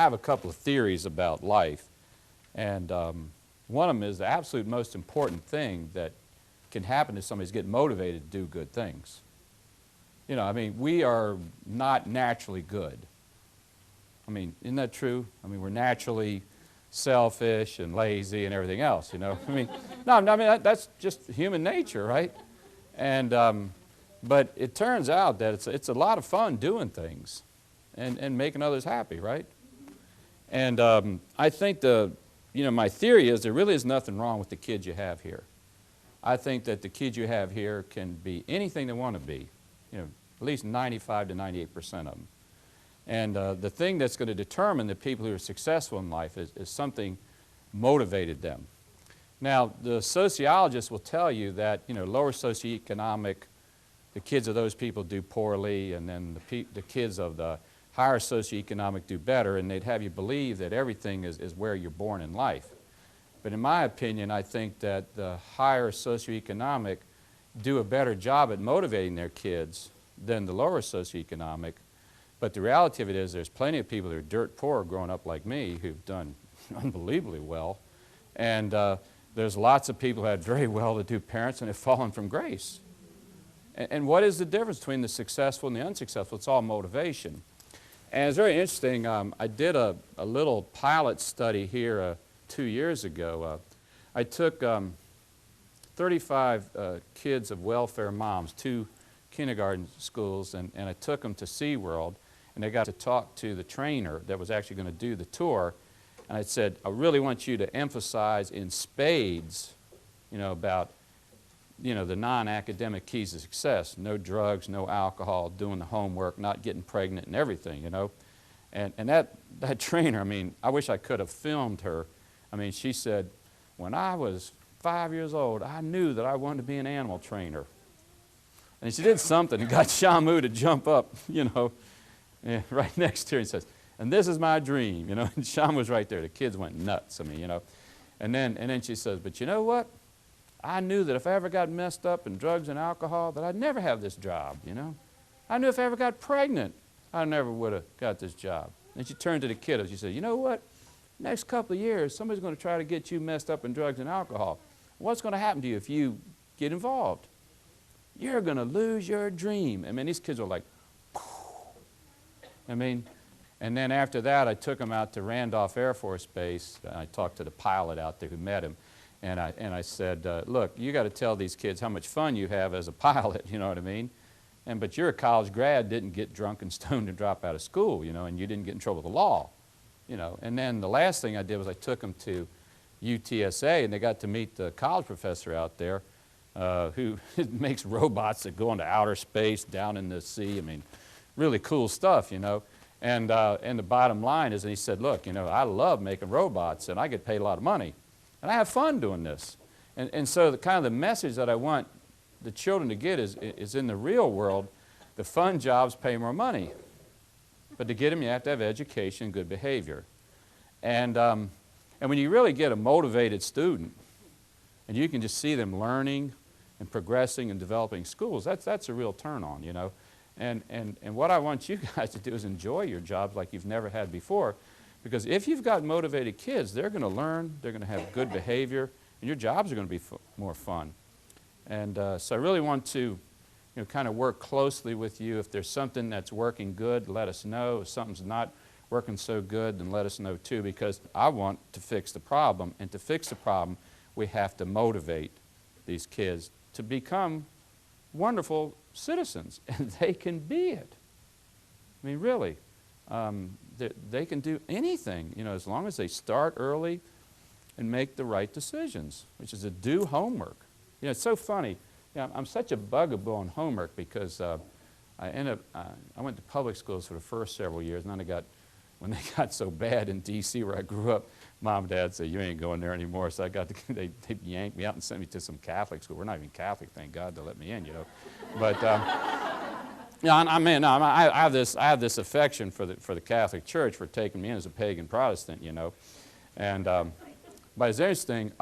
I have a couple of theories about life, and one of them is the absolute most important thing that can happen to somebody is get motivated to do good things. You know, I mean, we are not naturally good. I mean, isn't that true? I mean, we're naturally selfish and lazy and everything else, you know. I mean, no, I mean, that's just human nature, right? And, but it turns out that it's a lot of fun doing things and making others happy, right? And I think my theory is there really is nothing wrong with the kids you have here. I think that the kids you have here can be anything they want to be, you know, at least 95 to 98% of them. And the thing that's going to determine the people who are successful in life is something motivated them. Now, the sociologists will tell you that, you know, lower socioeconomic, the kids of those people do poorly, and then the kids of the higher socioeconomic do better, and they'd have you believe that everything is where you're born in life. But in my opinion, I think that the higher socioeconomic do a better job at motivating their kids than the lower socioeconomic. But the reality of it is there's plenty of people that are dirt poor growing up like me who've done unbelievably well. And there's lots of people who had very well-to-do parents and have fallen from grace. And what is the difference between the successful and the unsuccessful? It's all motivation. And it's very interesting. I did a little pilot study here 2 years ago. I took 35 kids of welfare moms, 2 kindergarten schools, and I took them to SeaWorld, and they got to talk to the trainer that was actually going to do the tour. And I said, I really want you to emphasize in spades, you know, about, you know, the non-academic keys to success. No drugs, no alcohol, doing the homework, not getting pregnant and everything, you know. And that trainer, I mean, I wish I could have filmed her. I mean, she said, when I was 5 years old, I knew that I wanted to be an animal trainer. And she did something and got Shamu to jump up, you know, right next to her and says, and this is my dream, you know. And Shamu was right there. The kids went nuts, I mean, you know. And then she says, but you know what? I knew that if I ever got messed up in drugs and alcohol, that I'd never have this job, you know. I knew if I ever got pregnant, I never would have got this job. And she turned to the kiddos. She said, you know what? Next couple of years, somebody's going to try to get you messed up in drugs and alcohol. What's going to happen to you if you get involved? You're going to lose your dream. I mean, these kids were like, phew. I mean, and then after that, I took them out to Randolph Air Force Base. I talked to the pilot out there who met him. And I said, look, you got to tell these kids how much fun you have as a pilot, you know what I mean? But you're a college grad, didn't get drunk and stoned and drop out of school, you know, and you didn't get in trouble with the law, you know. And then the last thing I did was I took them to UTSA, and they got to meet the college professor out there who makes robots that go into outer space, down in the sea. I mean, really cool stuff, you know. And the bottom line is, and he said, look, you know, I love making robots, and I get paid a lot of money. And I have fun doing this. And so the kind of the message that I want the children to get is in the real world, the fun jobs pay more money. But to get them, you have to have education and good behavior. And when you really get a motivated student, and you can just see them learning and progressing and developing schools, that's a real turn on, you know. And what I want you guys to do is enjoy your jobs like you've never had before. Because if you've got motivated kids, they're going to learn, they're going to have good behavior, and your jobs are going to be more fun. And so I really want to, you know, kind of work closely with you. If there's something that's working good, let us know. If something's not working so good, then let us know too, because I want to fix the problem. And to fix the problem, we have to motivate these kids to become wonderful citizens, and they can be it. I mean, really. They can do anything, you know, as long as they start early and make the right decisions, which is to do homework. You know, it's so funny. You know, I'm such a bugaboo on homework because I went to public schools for the first several years, and then when they got so bad in D.C. where I grew up, Mom and Dad said, you ain't going there anymore. So they yanked me out and sent me to some Catholic school. We're not even Catholic, thank God, to let me in, you know. But yeah, I have this affection for the Catholic Church for taking me in as a pagan Protestant, you know. And but it's interesting,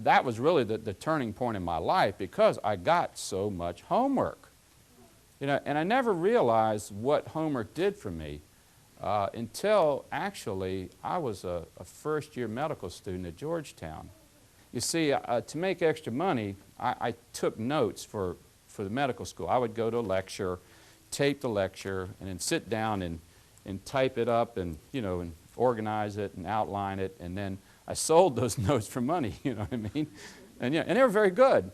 that was really the turning point in my life because I got so much homework. You know, and I never realized what homework did for me until actually I was a first-year medical student at Georgetown. You see, to make extra money, I took notes for the medical school. I would go to a lecture, tape the lecture, and then sit down and type it up and, and organize it and outline it, and then I sold those notes for money, you know what I mean? And they were very good.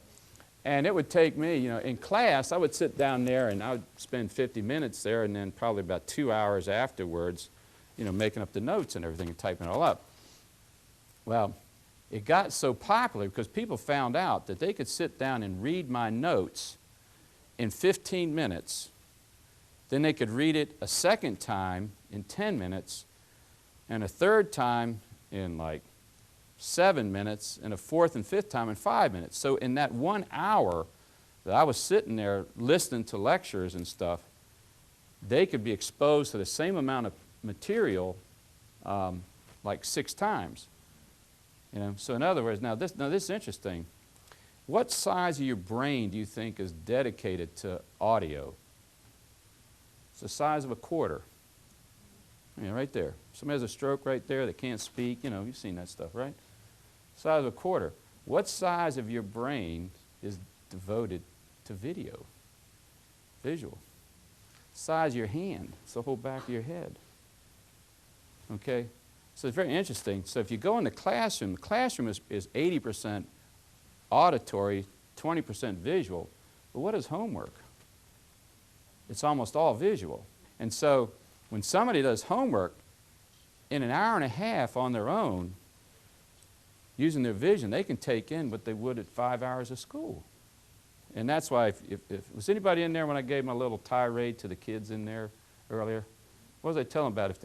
And it would take me, in class, I would sit down there and I would spend 50 minutes there and then probably about 2 hours afterwards, making up the notes and everything and typing it all up. Well, it got so popular because people found out that they could sit down and read my notes in 15 minutes. Then they could read it a second time in 10 minutes and a third time in like 7 minutes and a fourth and fifth time in 5 minutes. So in that 1 hour that I was sitting there listening to lectures and stuff, they could be exposed to the same amount of material like 6 times. So in other words, now this is interesting. What size of your brain do you think is dedicated to audio? It's the size of a quarter. Right there. Somebody has a stroke right there that can't speak. You've seen that stuff, right? Size of a quarter. What size of your brain is devoted to video? Visual. Size of your hand. It's the whole back of your head. Okay? So it's very interesting. So if you go in the classroom is 80% auditory, 20% visual. But what is homework? It's almost all visual. And so when somebody does homework, in an hour and a half on their own, using their vision, they can take in what they would at 5 hours of school. And that's why, if was anybody in there when I gave my little tirade to the kids in there earlier? What was I telling them about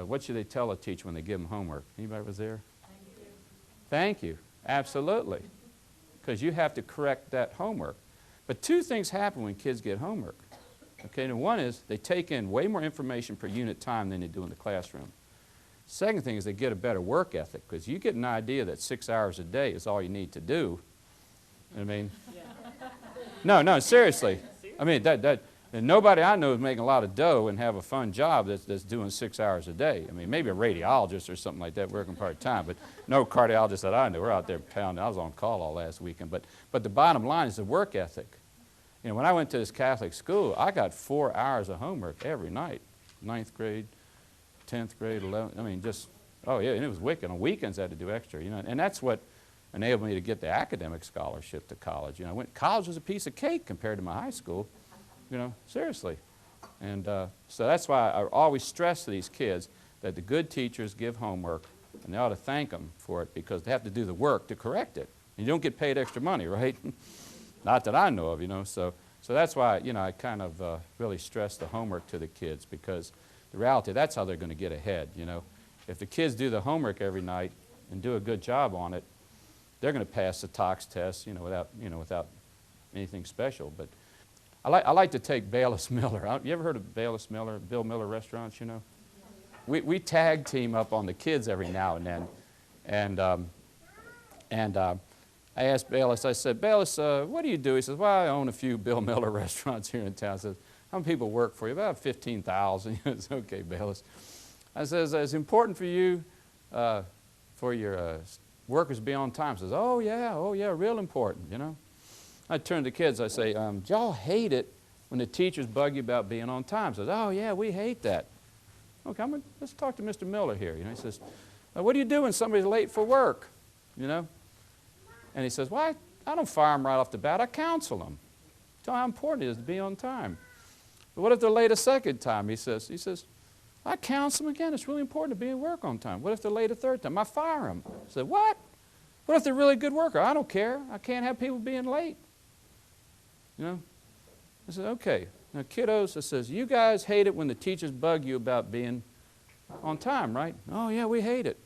what should they tell a teacher when they give them homework? Anybody was there? Thank you. Thank you. Absolutely. Because you have to correct that homework. But 2 things happen when kids get homework. Okay, and one is they take in way more information per unit time than they do in the classroom. Second thing is they get a better work ethic, because you get an idea that 6 hours a day is all you need to do. I mean, yeah. No, seriously. I mean, and nobody I know is making a lot of dough and have a fun job that's doing 6 hours a day. I mean, maybe a radiologist or something like that working part-time, but no cardiologist that I know. We're out there pounding. I was on call all last weekend. But the bottom line is the work ethic. When I went to this Catholic school, I got 4 hours of homework every night. 9th grade, 10th grade, 11th. I mean, and it was wicked. On weekends I had to do extra, and that's what enabled me to get the academic scholarship to college. College was a piece of cake compared to my high school, seriously. And so that's why I always stress to these kids that the good teachers give homework, and they ought to thank them for it because they have to do the work to correct it. And you don't get paid extra money, right? Not that I know of, So that's why, I kind of really stress the homework to the kids, because the reality, that's how they're going to get ahead, If the kids do the homework every night and do a good job on it, they're going to pass the TOX test, without anything special. But I like to take Bayless Miller. You ever heard of Bayless Miller, Bill Miller Restaurants, We tag team up on the kids every now and then. And I asked Bayless, I said, Bayless, what do you do? He says, well, I own a few Bill Miller restaurants here in town. I said, how many people work for you? About 15,000. It's okay, Bayless. I says, it's important for you, for your workers to be on time. He says, oh yeah, real important, I turn to the kids, I say, do y'all hate it when the teachers bug you about being on time? He says, oh yeah, we hate that. Okay, let's talk to Mr. Miller here. He says, what do you do when somebody's late for work? And he says, well, I don't fire them right off the bat. I counsel them. Tell them how important it is to be on time. But what if they're late a second time? He says, I counsel them again. It's really important to be at work on time. What if they're late a third time? I fire them. I said, what? What if they're a really good worker? I don't care. I can't have people being late. I said, okay. Now, kiddos, I says, you guys hate it when the teachers bug you about being on time, right? Oh, yeah, we hate it.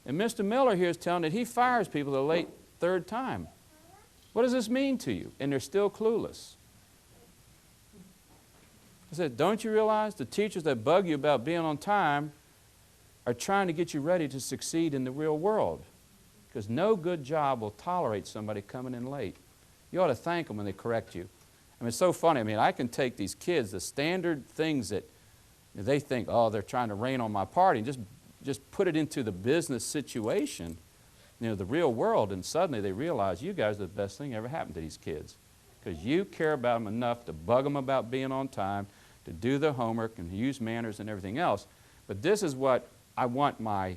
And Mr. Miller here is telling that he fires people that are late third time. What does this mean to you? And they're still clueless. I said, don't you realize the teachers that bug you about being on time are trying to get you ready to succeed in the real world? Because no good job will tolerate somebody coming in late. You ought to thank them when they correct you. I mean, it's so funny. I mean, I can take these kids, the standard things that they think, oh, they're trying to rain on my party, and just put it into the business situation, you know, the real world, and suddenly they realize you guys are the best thing ever happened to these kids. Because you care about them enough to bug them about being on time, to do their homework and use manners and everything else. But this is what I want my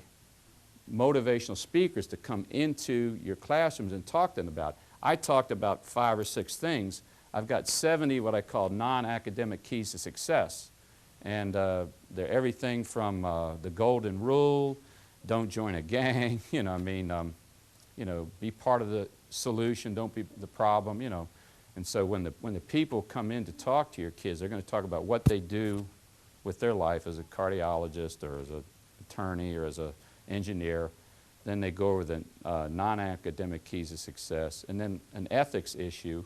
motivational speakers to come into your classrooms and talk to them about. I talked about 5 or 6 things. I've got 70 what I call non-academic keys to success. And they're everything from the golden rule, don't join a gang, you know, I mean, you know, be part of the solution, don't be the problem, you know. And so when the people come in to talk to your kids, they're going to talk about what they do with their life as a cardiologist or as an attorney or as an engineer. Then they go over the non-academic keys of success. And then an ethics issue, you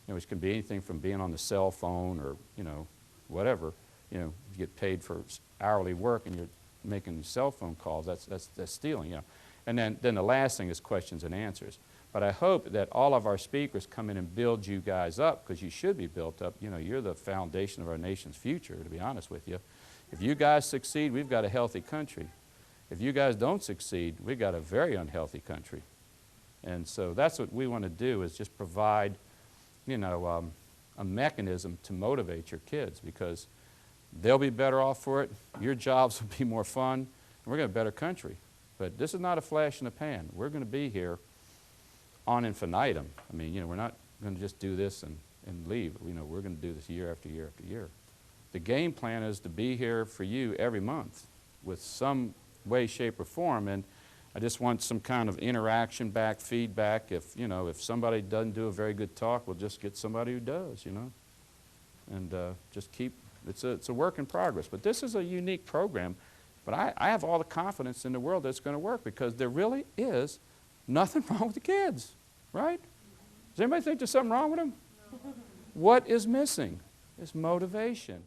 know, which can be anything from being on the cell phone or, you know, whatever. You know, you get paid for hourly work and you're making cell phone calls, that's stealing, you know. And then the last thing is questions and answers. But I hope that all of our speakers come in and build you guys up, because you should be built up. You know, you're the foundation of our nation's future, to be honest with you. If you guys succeed, we've got a healthy country. If you guys don't succeed, we've got a very unhealthy country. And so that's what we want to do, is just provide, you know, a mechanism to motivate your kids, because they'll be better off for it, your jobs will be more fun, and we're going to have a better country. But this is not a flash in the pan. We're going to be here on infinitum. I mean, you know, we're not going to just do this and leave. You know, we're going to do this year after year after year. The game plan is to be here for you every month with some way, shape, or form, and I just want some kind of interaction back, feedback. If, you know, if somebody doesn't do a very good talk, we'll just get somebody who does, you know, and just keep, it's a work in progress. But this is a unique program, but I have all the confidence in the world that it's going to work, because there really is nothing wrong with the kids, right? Does anybody think there's something wrong with them? What is missing is motivation.